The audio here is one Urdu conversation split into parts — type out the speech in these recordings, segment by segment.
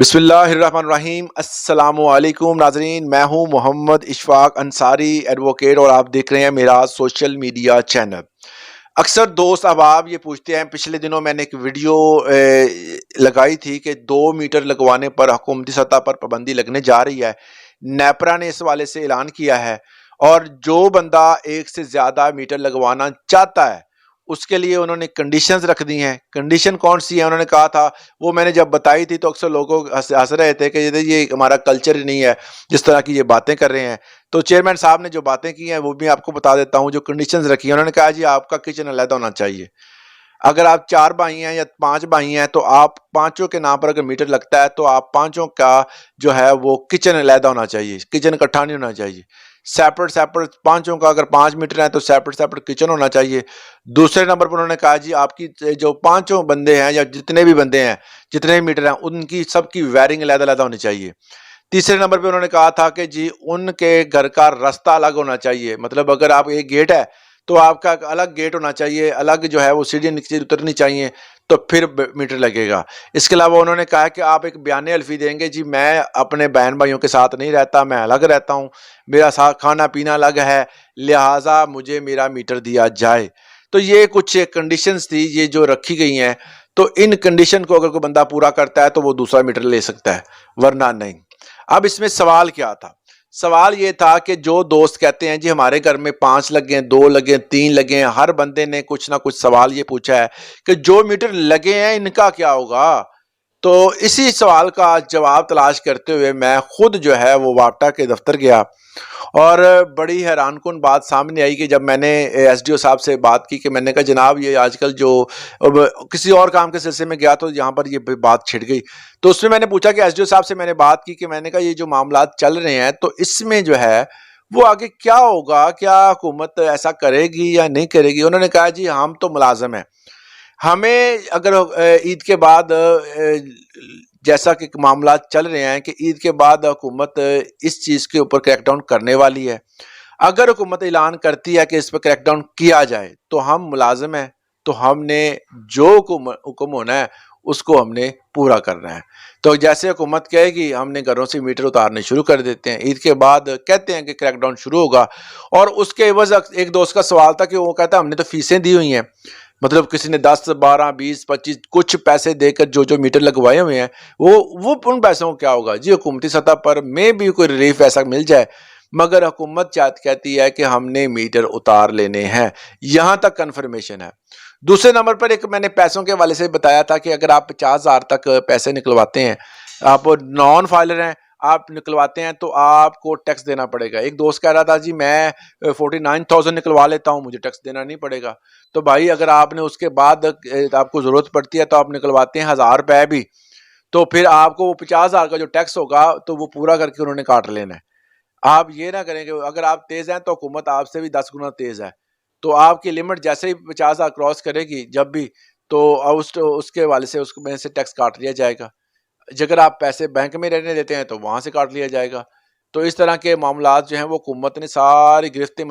بسم اللہ الرحمن الرحیم۔ السلام علیکم ناظرین، میں ہوں محمد اشفاق انصاری ایڈوکیٹ اور آپ دیکھ رہے ہیں میرا سوشل میڈیا چینل۔ اکثر دوست احباب یہ پوچھتے ہیں، پچھلے دنوں میں نے ایک ویڈیو لگائی تھی کہ 2 میٹر لگوانے پر حکومتی سطح پر پابندی لگنے جا رہی ہے۔ نیپرا نے اس والے سے اعلان کیا ہے اور جو بندہ ایک سے زیادہ میٹر لگوانا چاہتا ہے اس کے لیے انہوں نے کنڈیشنز رکھ دی ہیں۔ کنڈیشن کون سی ہیں؟ انہوں نے کہا تھا، وہ میں نے جب بتائی تھی تو اکثر لوگوں ہنس رہے تھے کہ یہ ہمارا کلچر ہی نہیں ہے جس طرح کی یہ باتیں کر رہے ہیں۔ تو چیئرمین صاحب نے جو باتیں کی ہیں وہ بھی آپ کو بتا دیتا ہوں۔ جو کنڈیشنز رکھی ہیں، انہوں نے کہا جی آپ کا کچن علیحدہ ہونا چاہیے۔ اگر آپ 4 بھائی ہیں یا 5 بھائی ہیں تو آپ پانچوں کے نام پر اگر میٹر لگتا ہے تو آپ پانچوں کا جو ہے وہ کچن علیحدہ ہونا چاہیے، کچن اکٹھا نہیں ہونا چاہیے۔ سیپریٹ پانچوں کا اگر 5 میٹر ہیں تو سیپریٹ کچن ہونا چاہیے۔ دوسرے نمبر پر انہوں نے کہا جی آپ کی جو 5 بندے ہیں یا جتنے بھی بندے ہیں، جتنے بھی میٹر ہیں، ان کی سب کی وائرنگ علیحدہ علیحدہ ہونی چاہیے۔ تیسرے نمبر پہ انہوں نے کہا تھا کہ جی ان کے گھر کا راستہ الگ ہونا چاہیے، مطلب اگر آپ ایک گیٹ ہے تو آپ کا الگ گیٹ ہونا چاہیے، الگ جو ہے وہ سیڑھیاں نیچے اترنی چاہیے، تو پھر میٹر لگے گا۔ اس کے علاوہ انہوں نے کہا کہ آپ ایک بیان الفی دیں گے، جی میں اپنے بہن بھائیوں کے ساتھ نہیں رہتا، میں الگ رہتا ہوں، میرا ساتھ کھانا پینا الگ ہے، لہٰذا مجھے میرا میٹر دیا جائے۔ تو یہ کچھ کنڈیشنز تھی یہ جو رکھی گئی ہیں، تو ان کنڈیشن کو اگر کوئی بندہ پورا کرتا ہے تو وہ دوسرا میٹر لے سکتا ہے، ورنہ نہیں۔ اب اس میں سوال کیا تھا؟ سوال یہ تھا کہ جو دوست کہتے ہیں جی ہمارے گھر میں 5 لگے، 2 لگے، 3 لگے، ہر بندے نے کچھ نہ کچھ سوال یہ پوچھا ہے کہ جو میٹر لگے ہیں ان کا کیا ہوگا؟ تو اسی سوال کا جواب تلاش کرتے ہوئے میں خود جو ہے وہ واپٹا کے دفتر گیا اور بڑی حیران کن بات سامنے آئی کہ جب میں نے ایس ڈی او صاحب سے بات کی کہ میں نے کہا جناب یہ آج کل جو کسی اور کام کے سلسلے میں گیا تو یہاں پر یہ بات چھڑ گئی، تو اس میں میں نے پوچھا کہ ایس ڈی او صاحب سے میں نے بات کی کہ میں نے کہا یہ جو معاملات چل رہے ہیں تو اس میں جو ہے وہ آگے کیا ہوگا، کیا حکومت ایسا کرے گی یا نہیں کرے گی؟ انہوں نے کہا جی ہم تو ملازم ہیں، ہمیں اگر عید کے بعد جیسا کہ معاملات چل رہے ہیں کہ عید کے بعد حکومت اس چیز کے اوپر کریک ڈاؤن کرنے والی ہے، اگر حکومت اعلان کرتی ہے کہ اس پر کریک ڈاؤن کیا جائے تو ہم ملازم ہیں، تو ہم نے جو حکم ہونا ہے اس کو ہم نے پورا کرنا ہے۔ تو جیسے حکومت کہے گی ہم نے گھروں سے میٹر اتارنے شروع کر دیتے ہیں، عید کے بعد کہتے ہیں کہ کریک ڈاؤن شروع ہوگا، اور اس کے عوض ایک دوست کا سوال تھا کہ وہ کہتا ہے ہم نے تو فیسیں دی ہوئی ہیں، مطلب کسی نے 10 12 20 25 کچھ پیسے دے کر جو میٹر لگوائے ہوئے ہیں وہ ان پیسوں کو کیا ہوگا؟ جی حکومتی سطح پر میں بھی کوئی ریلیف ایسا مل جائے، مگر حکومت کہتی ہے کہ ہم نے میٹر اتار لینے ہیں، یہاں تک کنفرمیشن ہے۔ دوسرے نمبر پر ایک میں نے پیسوں کے حوالے سے بتایا تھا کہ اگر آپ 50,000 تک پیسے نکلواتے ہیں، آپ نان فائلر ہیں، آپ نکلواتے ہیں تو آپ کو ٹیکس دینا پڑے گا۔ ایک دوست کہہ رہا تھا جی میں 49,000 نکلوا لیتا ہوں، مجھے ٹیکس دینا نہیں پڑے گا۔ تو بھائی اگر آپ نے اس کے بعد آپ کو ضرورت پڑتی ہے تو آپ نکلواتے ہیں 1,000 روپے بھی، تو پھر آپ کو 50,000 کا جو ٹیکس ہوگا تو وہ پورا کر کے انہوں نے کاٹ لینا ہے۔ آپ یہ نہ کریں کہ اگر آپ تیز ہیں تو حکومت آپ سے بھی 10 گنا تیز ہے، تو آپ کی لمٹ جیسے ہی 50,000 کراس کرے گی جب بھی، تو اس کے حوالے سے اس میں سے ٹیکس کاٹ لیا جائے گا۔ اگر آپ پیسے بینک میں رہنے دیتے ہیں تو وہاں سے کاٹ لیا جائے گا۔ تو اس طرح کے معاملات جو ہیں وہ حکومت نے ساری گرفتیں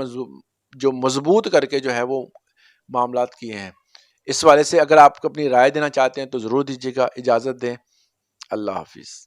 جو مضبوط کر کے جو ہے وہ معاملات کیے ہیں۔ اس والے سے اگر آپ کو اپنی رائے دینا چاہتے ہیں تو ضرور دیجیے گا۔ اجازت دیں، اللہ حافظ۔